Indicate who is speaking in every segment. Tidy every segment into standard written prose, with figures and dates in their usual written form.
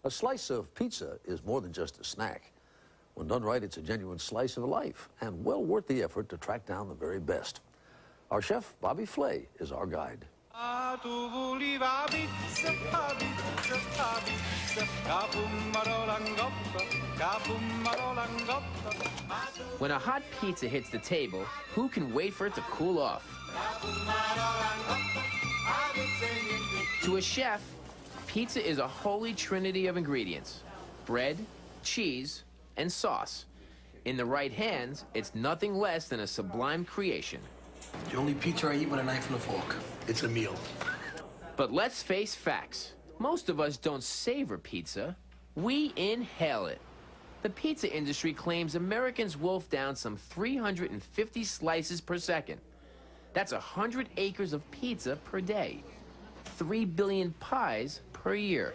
Speaker 1: A slice of pizza is more than just a snack. When done right, it's a genuine slice of life and well worth the effort to track down the very best. Our chef, Bobby Flay, is our guide.
Speaker 2: When a hot pizza hits the table, who can wait for it to cool off? To a chef, pizza is a holy trinity of ingredients: bread, cheese, and sauce. In the right hands, it's nothing less than a sublime creation.
Speaker 3: The only pizza I eat with a knife and a fork. It's a meal.
Speaker 2: But let's face facts. Most of us don't savor pizza. We inhale it. The pizza industry claims Americans wolf down some 350 slices per second. That's 100 acres of pizza per day. 3 billion pies per year.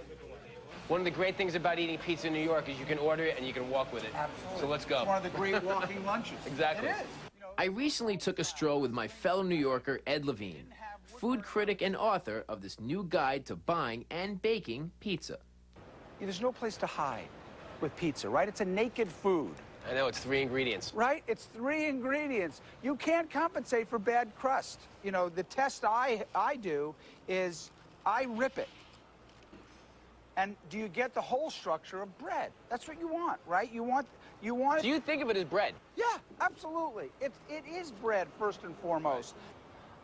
Speaker 4: One of the great things about eating pizza in New York is you can order it and you can walk with it.
Speaker 5: Absolutely.
Speaker 4: So let's go.
Speaker 5: It's one of the great walking lunches.
Speaker 4: Exactly.
Speaker 5: It is.
Speaker 2: I recently took a stroll with my fellow New Yorker, Ed Levine, food critic and author of this new guide to buying and baking pizza.
Speaker 5: There's no place to hide with pizza, right? It's a naked food.
Speaker 4: I know, it's 3 ingredients.
Speaker 5: Right? It's 3 ingredients. You can't compensate for bad crust. You know, the test I do is I rip it. And do you get the whole structure of bread? That's what you want, right? You want
Speaker 4: So you think of it as bread?
Speaker 5: Yeah, absolutely. It is bread first and foremost.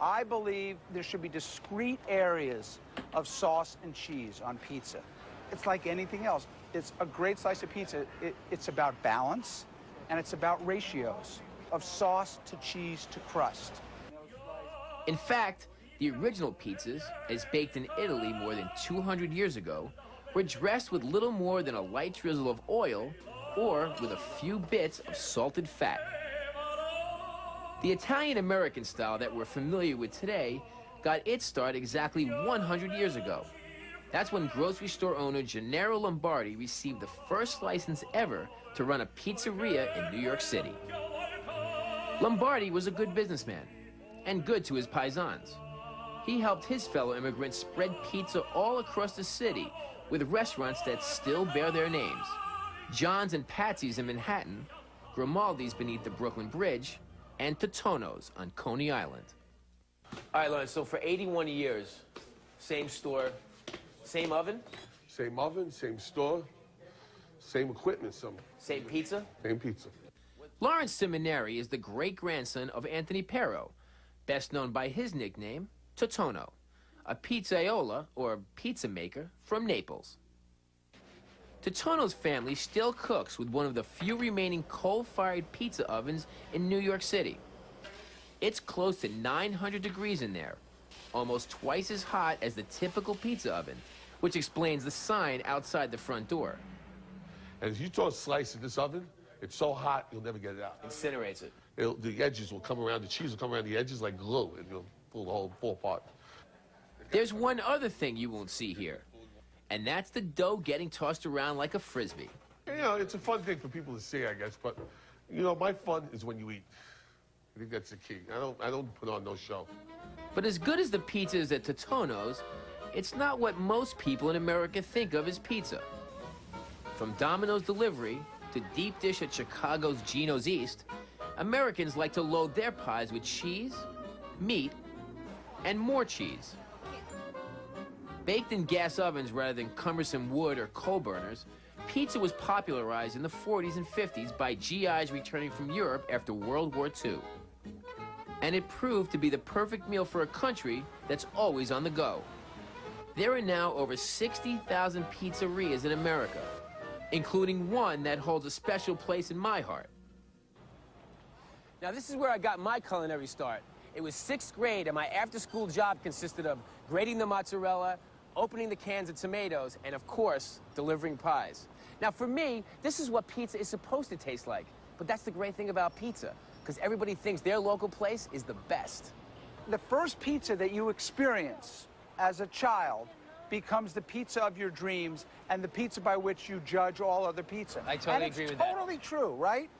Speaker 5: I believe there should be discrete areas of sauce and cheese on pizza. It's like anything else. It's a great slice of pizza. It's about balance, and it's about ratios of sauce to cheese to crust.
Speaker 2: In fact, the original pizzas, as baked in Italy more than 200 years ago, were dressed with little more than a light drizzle of oil or with a few bits of salted fat. The Italian-American style that we're familiar with today got its start exactly 100 years ago. That's when grocery store owner Gennaro Lombardi received the first license ever to run a pizzeria in New York City. Lombardi was a good businessman and good to his paisans. He helped his fellow immigrants spread pizza all across the city with restaurants that still bear their names: John's and Patsy's in Manhattan, Grimaldi's beneath the Brooklyn Bridge, and Totonno's on Coney Island.
Speaker 4: All right, Lawrence, so for 81 years, same store, same oven?
Speaker 6: Same oven, same store, same equipment,
Speaker 4: Same pizza?
Speaker 6: Same pizza.
Speaker 2: Lawrence Seminary is the great-grandson of Anthony Pero, best known by his nickname, Totonno, a pizzaiola, or pizza maker, from Naples. Totonno's family still cooks with one of the few remaining coal-fired pizza ovens in New York City. It's close to 900 degrees in there, almost twice as hot as the typical pizza oven, which explains the sign outside the front door.
Speaker 6: And if you throw a slice in this oven, it's so hot, you'll never get it out.
Speaker 4: Incinerates it.
Speaker 6: The edges will come around, the cheese will come around the edges like glue, and you'll pull the whole fall apart.
Speaker 2: There's one other thing you won't see here, and that's the dough getting tossed around like a frisbee.
Speaker 6: You know, it's a fun thing for people to see, I guess, but, you know, my fun is when you eat. I think that's the key. I don't put on no show.
Speaker 2: But as good as the pizza is at Totonno's, it's not what most people in America think of as pizza. From Domino's delivery to deep dish at Chicago's Gino's East, Americans like to load their pies with cheese, meat, and more cheese. Baked in gas ovens rather than cumbersome wood or coal burners, pizza was popularized in the 40s and 50s by GIs returning from Europe after World War II. And it proved to be the perfect meal for a country that's always on the go. There are now over 60,000 pizzerias in America, including one that holds a special place in my heart.
Speaker 4: Now, this is where I got my culinary start. It was 6th grade, and my after-school job consisted of grating the mozzarella, opening the cans of tomatoes, and, of course, delivering pies. Now, for me, this is what pizza is supposed to taste like. But that's the great thing about pizza, because everybody thinks their local place is the best.
Speaker 5: The first pizza that you experience as a child becomes the pizza of your dreams and the pizza by which you judge all other pizza.
Speaker 4: I totally agree with that.
Speaker 5: It's totally true, right?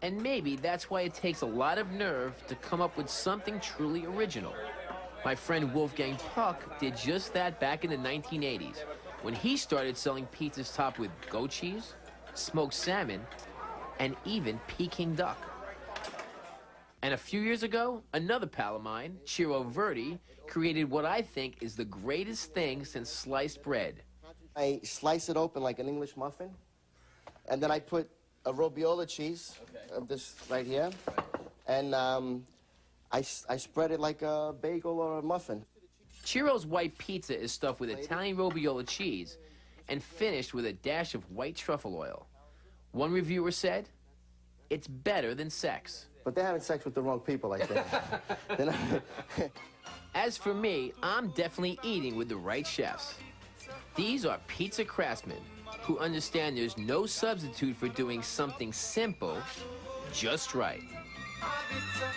Speaker 2: And maybe that's why it takes a lot of nerve to come up with something truly original. My friend Wolfgang Puck did just that back in the 1980s when he started selling pizzas topped with goat cheese, smoked salmon, and even Peking duck. And a few years ago, another pal of mine, Ciro Verdi, created what I think is the greatest thing since sliced bread.
Speaker 7: I slice it open like an English muffin, and then I put a robiola cheese, this right here, and I spread it like a bagel or a muffin.
Speaker 2: Ciro's white pizza is stuffed with Italian robiola cheese and finished with a dash of white truffle oil. One reviewer said, "It's better than sex."
Speaker 7: But they're having sex with the wrong people, I think.
Speaker 2: As for me, I'm definitely eating with the right chefs. These are pizza craftsmen who understand there's no substitute for doing something simple just right.
Speaker 8: Pizza,